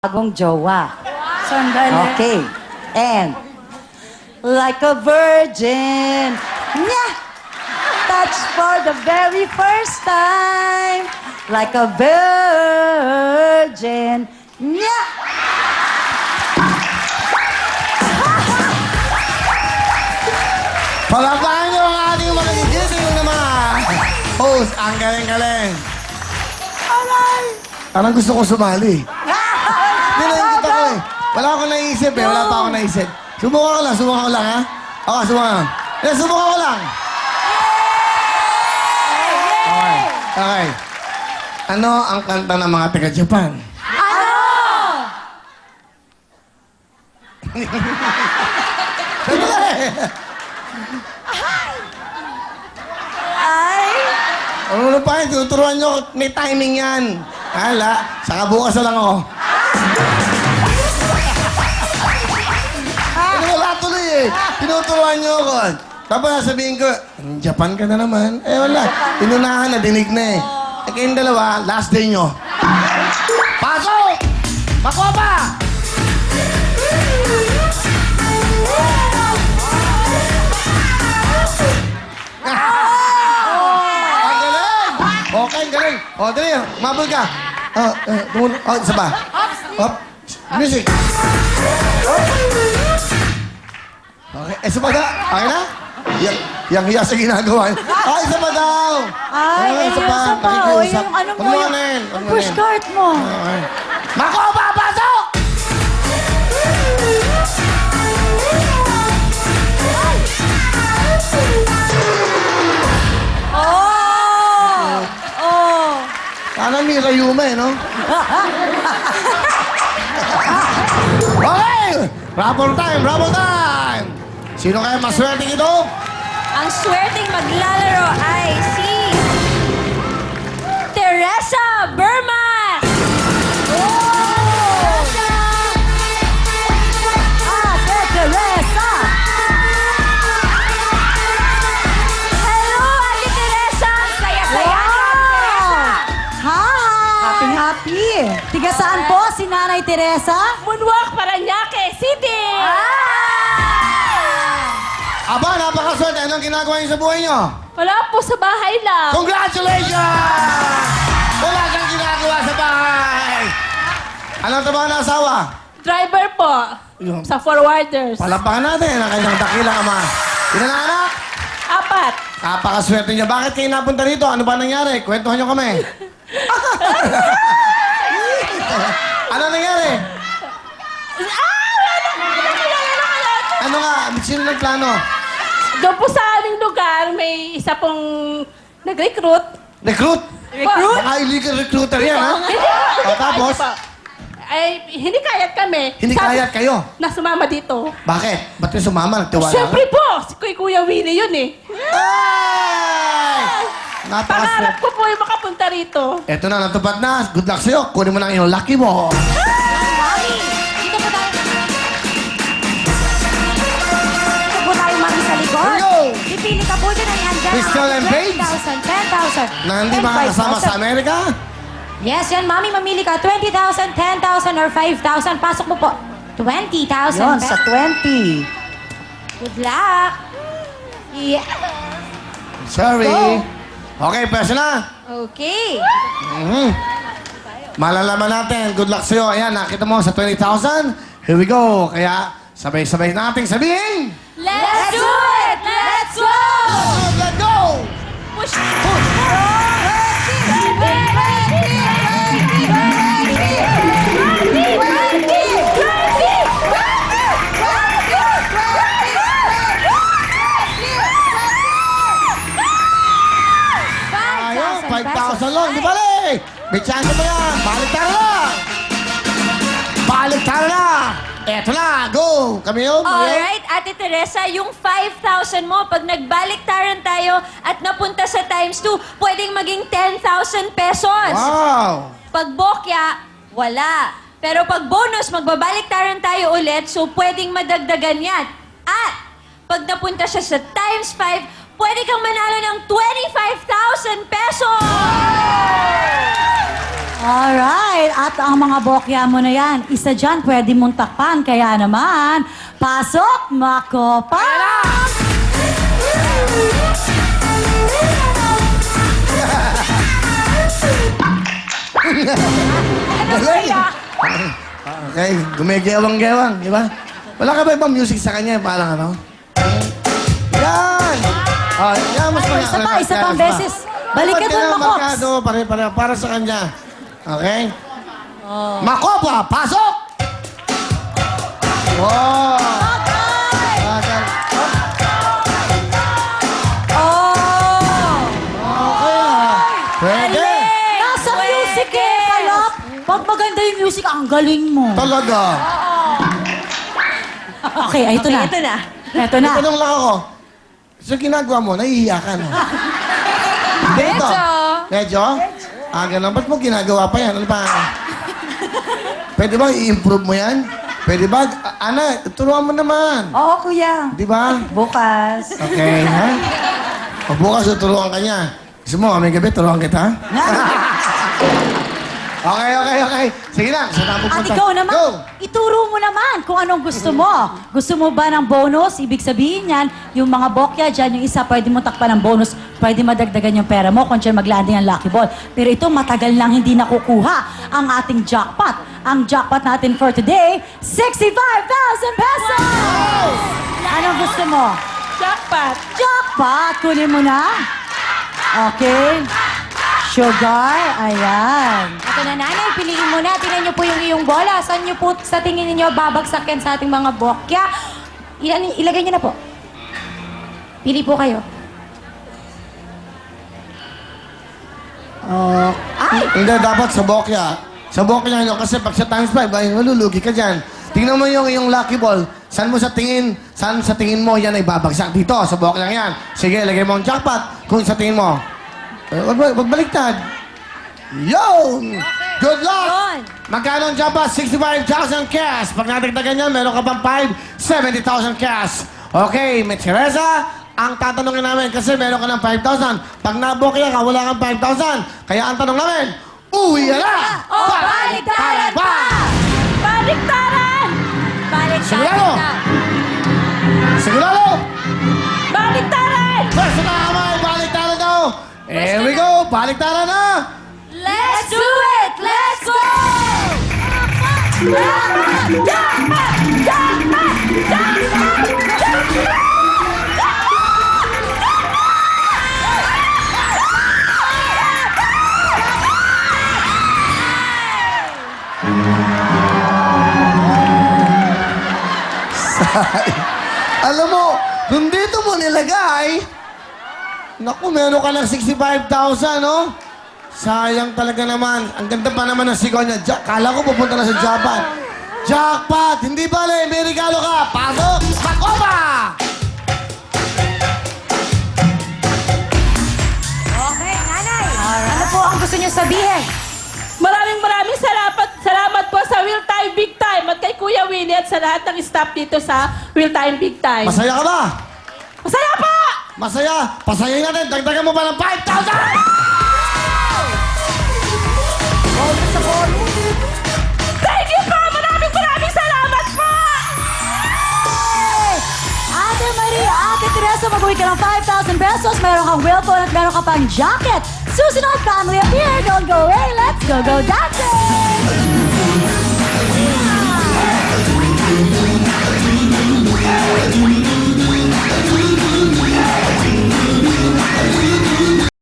bagong jowa. Sandali. Okay. And, like a virgin, nya, touch for the very first time. Like a virgin, nya. Palakpakan niyo ang ating mga gigising na mga host. Ang galing-galing. Aray! Parang gusto ko sumali. Hindi naisip ako eh. Wala akong naisip eh. Wala pa akong naisip. Subukan ko lang ha. Okay, subukan. Subukan ko lang. Okay. Okay. Ano ang kanta ng mga taga-Japan? Ano? Sandali! Ay, Ano pa yun? Tuturuan nyo. May timing yan. Hala. Saka bukas na lang ako. Wala tuloy eh. Tinuturuan nyo ako. Tapos sabihin ko, Japan ka na naman. Eh wala. Inunahan na, dinig na eh. Eh kayong dalawa, last day nyo. Pasok! Makopa! Ang galing! Okay, ang galing. O, dali. Mabul ka. Isa pa. Up. Music. Okay, isa pa da. Okay na? Yang hiya sa ginagawa. Ay, isa pa daw. ay, isa pa. pa. O, Nakikiusap. yung ano mo, Huwag mo yung na yun. Huwag mo na push yun. cart mo. Okay. Mako, papasok! Oh! Oh! Parang may rayuma eh, no? Okay! Raffle time! Raffle time! Sino kaya maswerte ito? Ang swerteng maglalaro ay si Teresa Berman! Ate Teresa! Hello, Ate Teresa! Ang saya-saya ni Ate Teresa! Hi! Happy! Tiga saan po si Nanay Teresa? Moonwalk, Parañaque City! Aba, napakaswerte. Anong ginagawa niyo sa buhay niyo? Wala po sa bahay lang. Congratulations! Wala kang ginagawa sa bahay! Anong trabaho ng asawa? Driver po. Yung- Sa forwarders. Palampakan natin ang kanyang dakilang ama. Ilan na anak? 4. Napakaswerte niya. Bakit kayo napunta rito? Ano ba nangyari? Kwentuhan niyo kami. Ano nangyari? Ano nga? Sino nagplano? Doon po sa aming lugar, may isa pong nag-recruit. Recruit? Recruit? Baka illegal recruiter yan, ha? Hindi po. O, tapos? Ay, hindi kayat kami. Hindi kayat kayo. Na sumama dito. Bakit? Ba't kayo sumama? Nagtiwala Siyempre ka? po, si Kuya Willie yun eh. Ay! Pangarap Napakaswerte. ko po yung makapunta rito. Eto na, natupad na. Good luck sa'yo. Kunin mo na yung lucky mo. Mami! Dito po tayo. Dito po tayo, Mami, sa likod. Hello! Pipili ka po dyan ay andyan. Crystal and Babes? 20,000, 10,000. Na hindi and makakasama 5,000. sa Amerika? Yes, yan, Mami, mamili ka. 20,000, 10,000, or 5,000. Pasok mo po. 20,000. Yun, sa 20. Good luck. Yeah. Sorry. Go. Okay, pwede na. Okay. Malalaman natin. Good luck sa'yo. Ayan, nakita mo sa 20,000. Here we go. Kaya, sabay-sabay nating sabihin. Let's do it! Let's go! Let's go! Push! Ayun, 5,000 lang. Di bali! May chance pa yan. Balik tayo na! Balik tayo na! Eto na, go! Kami yun, Alright, Ate Teresa, yung 5,000 mo, pag nagbaliktaran tayo at napunta sa times 2, pwedeng maging 10,000 pesos. Wow! Pag bokya, wala. Pero pag bonus, magbabaliktaran tayo ulit, so pwedeng madagdagan yan. At pag napunta siya sa times 5, pwede kang manalo ng 25,000 pesos! Alright, at ang mga bokya mo na yan, isa dyan pwede mong takpan. Kaya naman, pasok, Makopa! Galing. Okay, gumigewang-gewang, di ba? Wala ka ba ibang music sa kanya? Parang ano? Yan! Oh, yan, mas Ay, isa pang beses. Balikan mo, Makops. Markado, pare-pare, para sa kanya. Okay? Makopa, pasok! Wow! Bagay. Oh! Okay, ah. Pwede. Nasa music eh, Kalop. Pag maganda yung music, ang galing mo. Talaga. Okay, ay, ito na. Ito na. Ito na. Tanong lang ako. So ginagawa mo, nahihiya ka na. Dito. Medyo? Ah, ganun. Ba't mo ginagawa pa yan? Ano pa? Pwede ba i-improve mo yan? Pwede ba? Ana, turuan mo naman. Oo, kuya. Di ba? Bukas. Okay, ha? O bukas tuturuan ka niya. Gusto mo, kami gabi, turuan kita? Okay. Sige na, saan tayo At pupunta? ikaw naman, Go! ituro mo naman kung anong gusto mo. Gusto mo ba ng bonus? Ibig sabihin yan, yung mga bokya dyan, yung isa pwede mo takpan ng bonus, pwede madagdagan yung pera mo kung dyan maglanding ang lucky ball. Pero ito, matagal lang hindi nakukuha ang ating jackpot. Ang jackpot natin for today, 65,000 pesos! Anong gusto mo? Jackpot. Jackpot! Kunin mo na. Okay. Sugar, ayan. Ito na, nanay, piliin mo na. Tingnan niyo po yung iyong bola. Saan niyo po sa tingin niyo babagsak yan sa ating mga bokya? Ilagay niyo na po. Pili po kayo. Hindi, dapat sa bokya. Sa bokya nyo, kasi pag sa times 5, ay malulugi ka dyan. Tingnan mo yung lucky ball. Saan sa tingin mo yan ay babagsak? Dito, sa bokya yan. Sige, lagay mo ang jackpot kung sa tingin mo. Wag baliktad. Yun! Good luck! Yun. Magkano ang jackpot? 65,000 cash. Pag nadagdagan yan, meron ka pang 70,000 cash. Okay, Miss Teresa, ang tatanungin namin, kasi meron ka ng 5,000. Pag nabokya ka, wala kang 5,000. Kaya ang tanong namin, uwi ka na! O baliktaran pa! Baliktaran! Baliktaran Sigurado? na. Sigurado! Baliktaran! First na kamay, baliktaran daw! Here we go, baliktaran na! Let's do it! Let's go! Jackpot! Jackpot! Jackpot! Jackpot! Alam mo, kung dito mo nilagay, naku, meron ka ng 65,000, no? Sayang talaga naman. Ang ganda pa naman ng sigaw niya. Kala ko pupunta na sa Japan. Jackpot! Hindi bale, may regalo ka. Pasok! Makopa! Okay, nanay. Ano po ang gusto niyo sabihin? Maraming salamat po sa Will Time Big Time at kay Kuya Willie at sa lahat ng staff dito sa Will Time Big Time. Masaya ka ba? Masaya po! Masaya! Pasayayin natin. Dagdagan mo pa ng 5,000! Thank you po! Maraming salamat po! Ate Maria, Ate Teresa, mag-uwi ka ng 5,000 pesos. Meron kang wheel phone at meron ka pang jacket. Susunod, family up here. Don't go away. Let's go dancing!